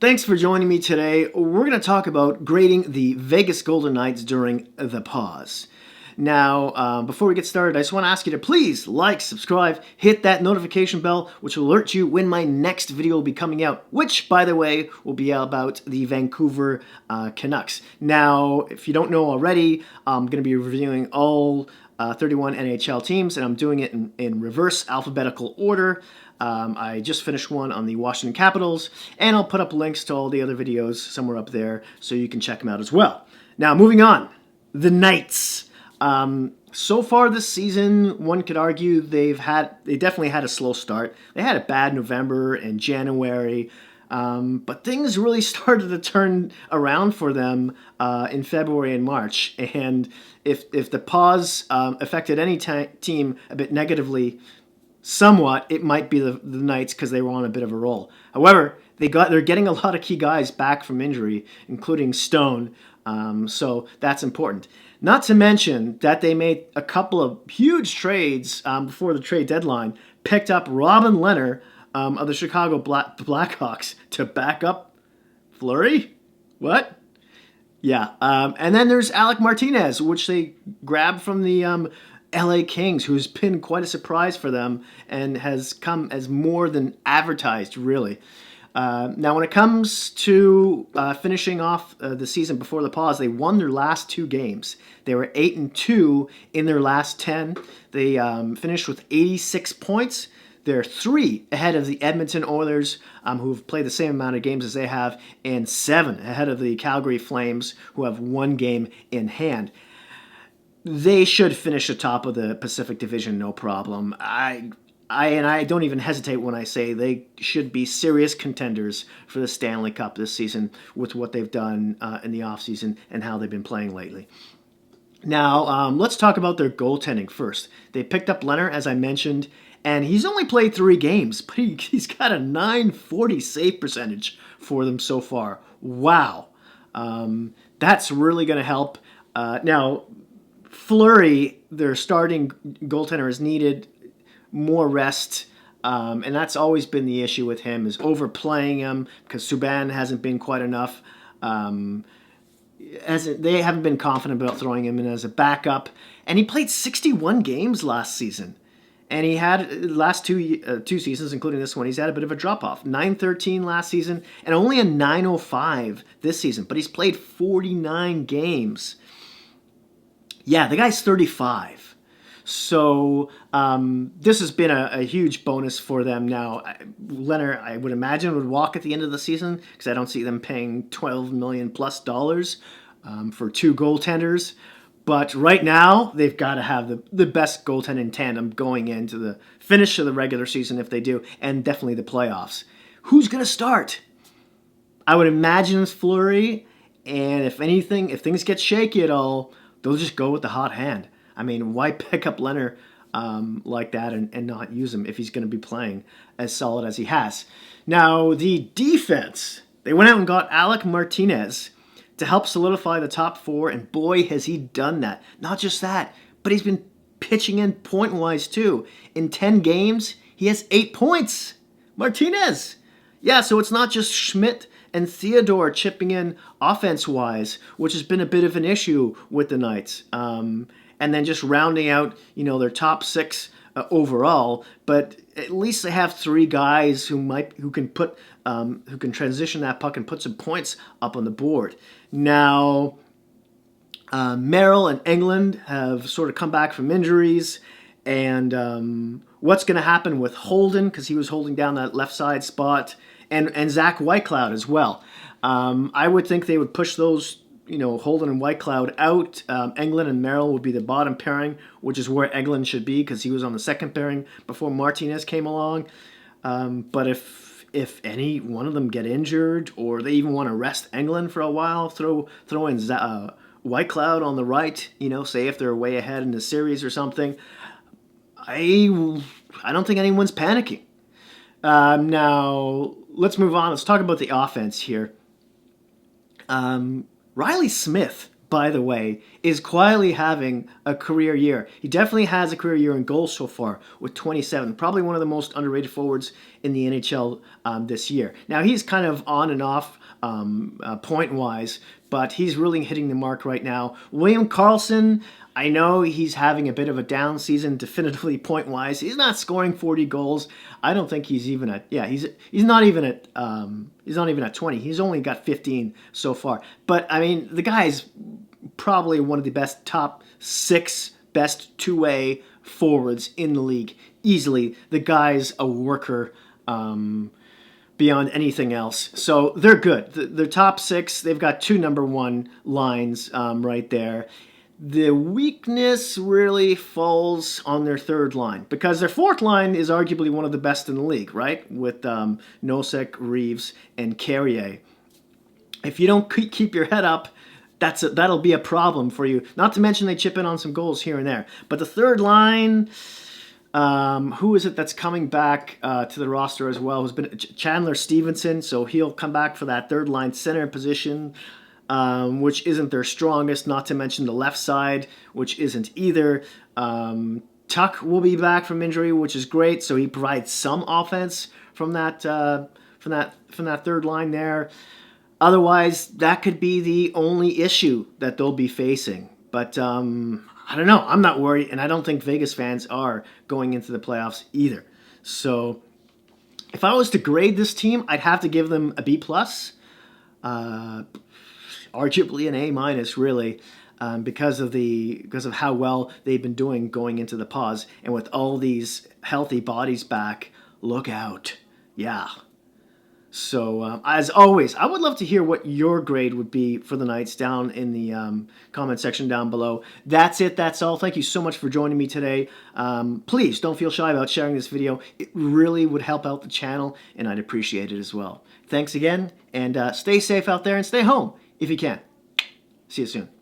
Thanks for joining me today. We're going to talk about grading the Vegas Golden Knights during the pause. Now, before we get started, I just want to ask you to please like, subscribe, hit that notification bell, which will alert you when my next video will be coming out, which, by the way, will be about the Vancouver Canucks. Now, if you don't know already, I'm going to be reviewing all 31 NHL teams, and I'm doing it in reverse alphabetical order. I just finished one on the Washington Capitals, and I'll put up links to all the other videos somewhere up there so you can check them out as well. Now, moving on. The Knights. So far this season, one could argue they definitely had a slow start. They had a bad November and January, but things really started to turn around for them in February and March. And if the pause affected any team a bit negatively, somewhat, it might be the Knights because they were on a bit of a roll. However, they're getting a lot of key guys back from injury, including Stone. So that's important. Not to mention that they made a couple of huge trades before the trade deadline. Picked up Robin Lehner of the Chicago Blackhawks to back up Fleury. What? Yeah. And then there's Alec Martinez, which they grabbed from the LA Kings, who's been quite a surprise for them and has come as more than advertised, really. Now, when it comes to finishing off the season before the pause, they won their last 2 games. They were 8-2 in their last 10. They finished with 86 points. They're 3 ahead of the Edmonton Oilers, who have played the same amount of games as they have, and 7 ahead of the Calgary Flames, who have 1 game in hand. They should finish atop of the Pacific Division, no problem. I don't even hesitate when I say they should be serious contenders for the Stanley Cup this season with what they've done in the offseason and how they've been playing lately. Now, let's talk about their goaltending first. They picked up Lehner, as I mentioned, and he's only played 3 games, but he's got a .940 save percentage for them so far. Wow. That's really going to help. Now, Fleury, their starting goaltender, is needed more rest, and that's always been the issue with him, is overplaying him because Subban hasn't been quite enough. They haven't been confident about throwing him in as a backup, and he played 61 games last season, and he had last two seasons, including this one, he's had a bit of a drop-off. .913 last season, and only a .905 this season, but he's played 49 games. Yeah, the guy's 35. So this has been a huge bonus for them now. Lehner, I would imagine, would walk at the end of the season because I don't see them paying $12 million plus for 2 goaltenders. But right now, they've got to have the best goaltending tandem going into the finish of the regular season if they do, and definitely the playoffs. Who's going to start? I would imagine it's Fleury, and if things get shaky at all, they'll just go with the hot hand. I mean, why pick up Lehner like that and not use him if he's going to be playing as solid as he has? Now, the defense, they went out and got Alec Martinez to help solidify the top 4, and boy, has he done that. Not just that, but he's been pitching in point-wise, too. In 10 games, he has 8 points. Martinez! Yeah, so it's not just Schmidt and Theodore chipping in offense-wise, which has been a bit of an issue with the Knights. And then just rounding out, their top 6 overall. But at least they have 3 guys who can transition that puck and put some points up on the board. Now, Merrill and England have sort of come back from injuries, and what's going to happen with Holden, because he was holding down that left side spot, and Zach Whitecloud as well. I would think they would push those. Holden and Whitecloud out. Englund and Merrill would be the bottom pairing, which is where Englund should be because he was on the second pairing before Martinez came along. But if any one of them get injured or they even want to rest Englund for a while, throw in Whitecloud on the right, say if they're way ahead in the series or something, I don't think anyone's panicking. Now, let's move on. Let's talk about the offense here. Riley Smith by the way, is quietly having a career year. He definitely has a career year in goals so far with 27. Probably one of the most underrated forwards in the NHL this year. Now, he's kind of on and off point-wise, but he's really hitting the mark right now. William Karlsson, I know he's having a bit of a down season, definitively point-wise. He's not scoring 40 goals. I don't think he's even at, he's not even at 20. He's only got 15 so far. But, I mean, the guy's probably one of the best top 6 best two-way forwards in the league. Easily. The guy's a worker beyond anything else. So they're good. They're top 6. They've got 2 number 1 lines right there. The weakness really falls on their third line because their fourth line is arguably one of the best in the league, right? With Nosek, Reeves, and Carrier. If you don't keep your head up, that'll be a problem for you. Not to mention they chip in on some goals here and there. But the third line, who is it that's coming back to the roster as well? Has been Chandler Stevenson, so he'll come back for that third line center position, which isn't their strongest. Not to mention the left side, which isn't either. Tuck will be back from injury, which is great. So he provides some offense from that third line there. Otherwise, that could be the only issue that they'll be facing. But I don't know. I'm not worried, and I don't think Vegas fans are going into the playoffs either. So if I was to grade this team, I'd have to give them a B+, arguably an A-, really, because of how well they've been doing going into the pause. And with all these healthy bodies back, look out. Yeah. So, as always, I would love to hear what your grade would be for the Knights down in the comment section down below. That's it. That's all. Thank you so much for joining me today. Please don't feel shy about sharing this video. It really would help out the channel, and I'd appreciate it as well. Thanks again, and stay safe out there and stay home if you can. See you soon.